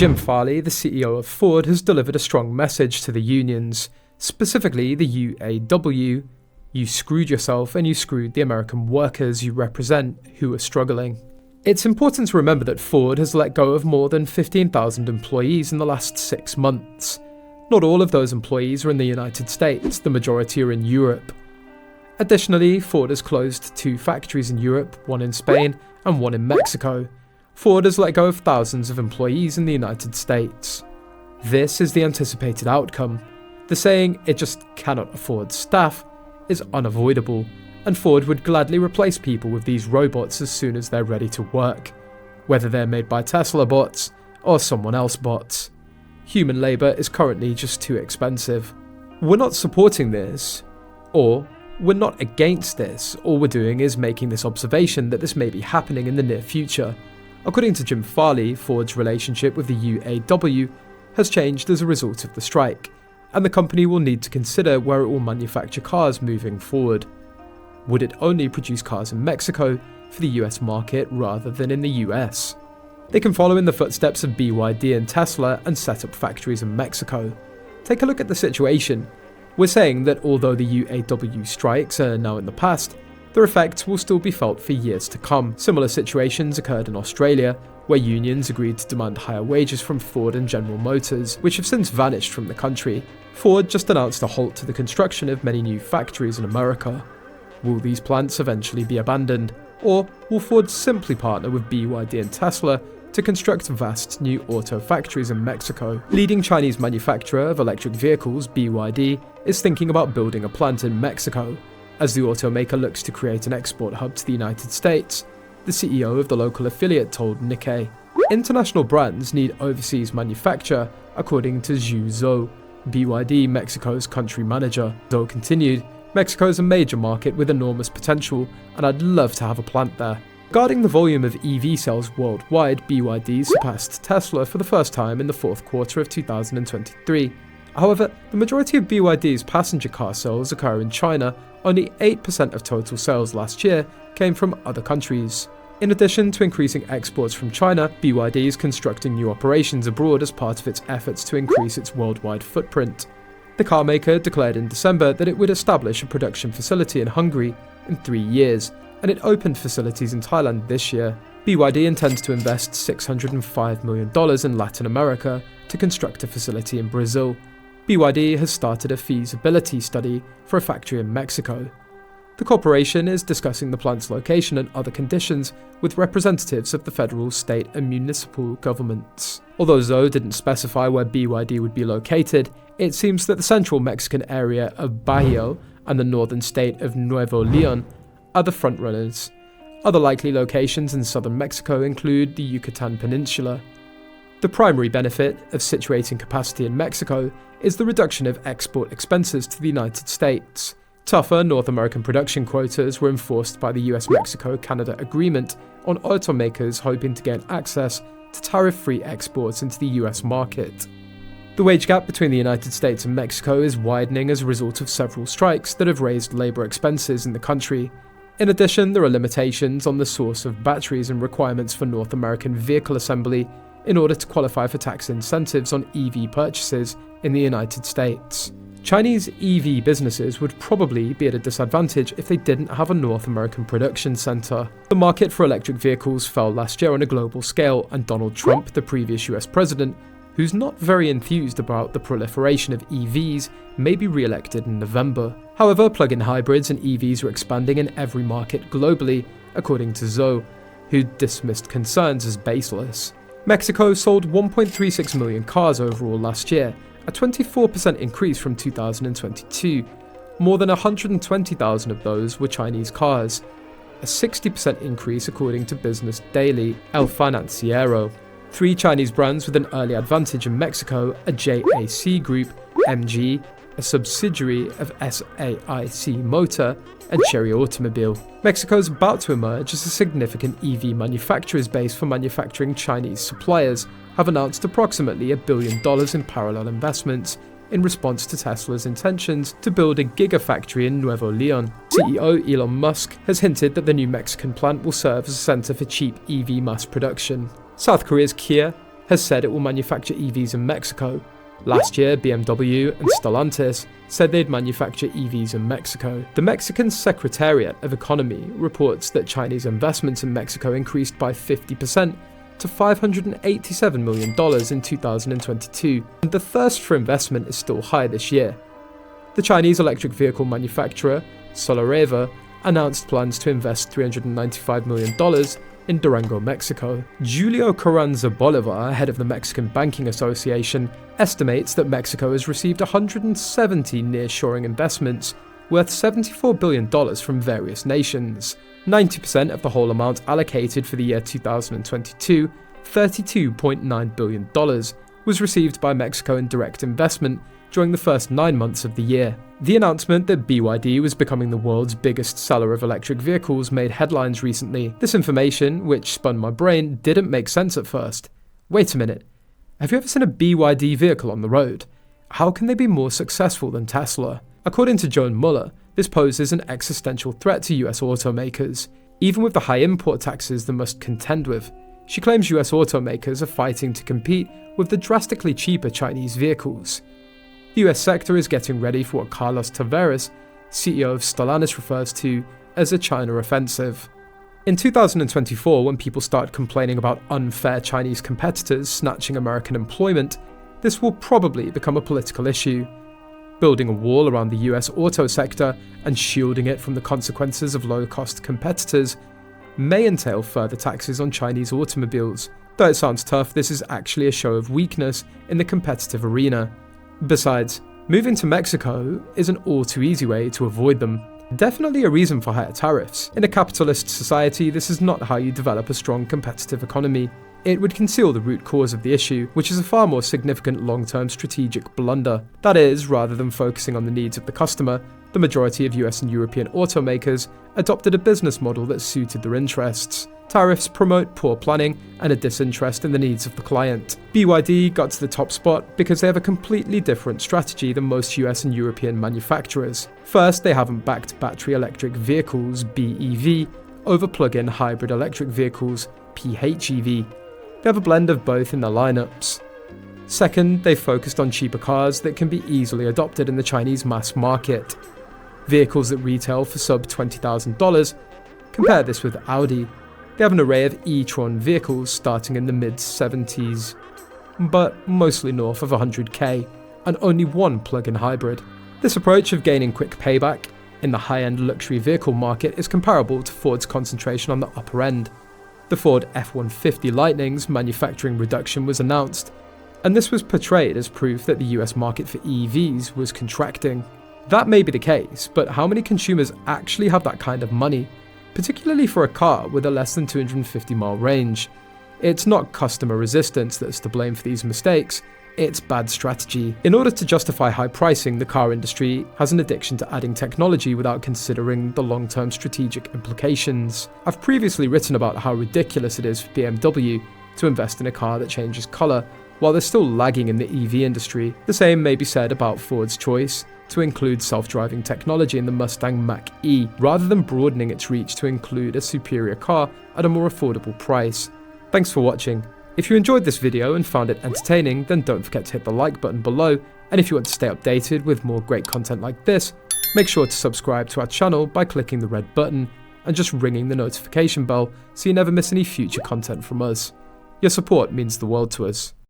Jim Farley, the CEO of Ford, has delivered a strong message to the unions, specifically the UAW. You screwed yourself and you screwed the American workers you represent who are struggling. It's important to remember that Ford has let go of more than 15,000 employees in the last 6 months. Not all of those employees are in the United States, the majority are in Europe. Additionally, Ford has closed 2 factories in Europe, one in Spain and one in Mexico. Ford has let go of thousands of employees in the United States. This is the anticipated outcome. The saying, "it just cannot afford staff," is unavoidable, and Ford would gladly replace people with these robots as soon as they're ready to work, whether they're made by Tesla bots or someone else bots. Human labour is currently just too expensive. We're not supporting this, or we're not against this. All we're doing is making this observation that this may be happening in the near future. According to Jim Farley, Ford's relationship with the UAW has changed as a result of the strike, and the company will need to consider where it will manufacture cars moving forward. Would it only produce cars in Mexico for the US market rather than in the US? They can follow in the footsteps of BYD and Tesla and set up factories in Mexico. Take a look at the situation. We're saying that although the UAW strikes are now in the past, their effects will still be felt for years to come. Similar situations occurred in Australia, where unions agreed to demand higher wages from Ford and General Motors, which have since vanished from the country. Ford just announced a halt to the construction of many new factories in America. Will these plants eventually be abandoned, or will Ford simply partner with BYD and Tesla to construct vast new auto factories in Mexico? Leading Chinese manufacturer of electric vehicles, BYD, is thinking about building a plant in Mexico. As the automaker looks to create an export hub to the United States, the CEO of the local affiliate told Nikkei. International brands need overseas manufacture, according to Zhu Zhou, BYD Mexico's country manager. Zhou continued, "Mexico is a major market with enormous potential, and I'd love to have a plant there." Regarding the volume of EV sales worldwide, BYD surpassed Tesla for the first time in the fourth quarter of 2023. However, the majority of BYD's passenger car sales occur in China. Only 8% of total sales last year came from other countries. In addition to increasing exports from China, BYD is constructing new operations abroad as part of its efforts to increase its worldwide footprint. The carmaker declared in December that it would establish a production facility in Hungary in 3 years, and it opened facilities in Thailand this year. BYD intends to invest $605 million in Latin America to construct a facility in Brazil. BYD has started a feasibility study for a factory in Mexico. The corporation is discussing the plant's location and other conditions with representatives of the federal, state, and municipal governments. Although Zhou didn't specify where BYD would be located, it seems that the central Mexican area of Bajío and the northern state of Nuevo León are the frontrunners. Other likely locations in southern Mexico include the Yucatan Peninsula. The primary benefit of situating capacity in Mexico is the reduction of export expenses to the United States. Tougher North American production quotas were enforced by the US-Mexico-Canada Agreement on automakers hoping to gain access to tariff-free exports into the US market. The wage gap between the United States and Mexico is widening as a result of several strikes that have raised labor expenses in the country. In addition, there are limitations on the source of batteries and requirements for North American vehicle assembly in order to qualify for tax incentives on EV purchases in the United States. Chinese EV businesses would probably be at a disadvantage if they didn't have a North American production center. The market for electric vehicles fell last year on a global scale, and Donald Trump, the previous US president, who's not very enthused about the proliferation of EVs, may be re-elected in November. However, plug-in hybrids and EVs are expanding in every market globally, according to Zhou, who dismissed concerns as baseless. Mexico sold 1.36 million cars overall last year, a 24% increase from 2022. More than 120,000 of those were Chinese cars, a 60% increase according to Business Daily El Financiero. 3 Chinese brands with an early advantage in Mexico are JAC Group, MG, a subsidiary of SAIC Motor, and Chery Automobile. Mexico is about to emerge as a significant EV manufacturers base for manufacturing. Chinese suppliers have announced approximately $1 billion in parallel investments in response to Tesla's intentions to build a gigafactory in Nuevo León. CEO Elon Musk has hinted that the new Mexican plant will serve as a center for cheap EV mass production. South Korea's Kia has said it will manufacture EVs in Mexico. Last year, BMW and Stellantis said they'd manufacture EVs in Mexico. The Mexican Secretariat of Economy reports that Chinese investments in Mexico increased by 50% to $587 million in 2022, and the thirst for investment is still high this year. The Chinese electric vehicle manufacturer, Solareva, announced plans to invest $395 million in Durango, Mexico. Julio Carranza Bolivar, head of the Mexican Banking Association, estimates that Mexico has received 170 nearshoring investments worth $74 billion from various nations. 90% of the whole amount allocated for the year 2022, $32.9 billion, was received by Mexico in direct investment during the first 9 months of the year. The announcement that BYD was becoming the world's biggest seller of electric vehicles made headlines recently. This information, which spun my brain, didn't make sense at first. Wait a minute. Have you ever seen a BYD vehicle on the road? How can they be more successful than Tesla? According to Joan Muller, this poses an existential threat to US automakers, even with the high import taxes they must contend with. She claims US automakers are fighting to compete with the drastically cheaper Chinese vehicles. The US sector is getting ready for what Carlos Tavares, CEO of Stellantis, refers to as a China offensive. In 2024, when people start complaining about unfair Chinese competitors snatching American employment, this will probably become a political issue. Building a wall around the US auto sector and shielding it from the consequences of low-cost competitors may entail further taxes on Chinese automobiles. Though it sounds tough, this is actually a show of weakness in the competitive arena. Besides, moving to Mexico is an all-too-easy way to avoid them. Definitely a reason for higher tariffs. In a capitalist society, this is not how you develop a strong competitive economy. It would conceal the root cause of the issue, which is a far more significant long-term strategic blunder. That is, rather than focusing on the needs of the customer, the majority of US and European automakers adopted a business model that suited their interests. Tariffs promote poor planning and a disinterest in the needs of the client. BYD got to the top spot because they have a completely different strategy than most US and European manufacturers. First, they haven't backed battery electric vehicles, BEV, over plug-in hybrid electric vehicles, PHEV. They have a blend of both in their lineups. Second, they focused on cheaper cars that can be easily adopted in the Chinese mass market. Vehicles that retail for sub $20,000. Compare this with Audi. They have an array of e-tron vehicles starting in the mid-70s, but mostly north of 100k, and only one plug-in hybrid. This approach of gaining quick payback in the high-end luxury vehicle market is comparable to Ford's concentration on the upper end. The Ford F-150 Lightning's manufacturing reduction was announced, and this was portrayed as proof that the US market for EVs was contracting. That may be the case, but how many consumers actually have that kind of money? Particularly for a car with a less than 250-mile range. It's not customer resistance that's to blame for these mistakes, it's bad strategy. In order to justify high pricing, the car industry has an addiction to adding technology without considering the long-term strategic implications. I've previously written about how ridiculous it is for BMW to invest in a car that changes colour, while they're still lagging in the EV industry. The same may be said about Ford's choice to include self-driving technology in the Mustang Mach-E, rather than broadening its reach to include a superior car at a more affordable price. Thanks for watching. If you enjoyed this video and found it entertaining, then don't forget to hit the like button below, and if you want to stay updated with more great content like this, make sure to subscribe to our channel by clicking the red button and just ringing the notification bell so you never miss any future content from us. Your support means the world to us.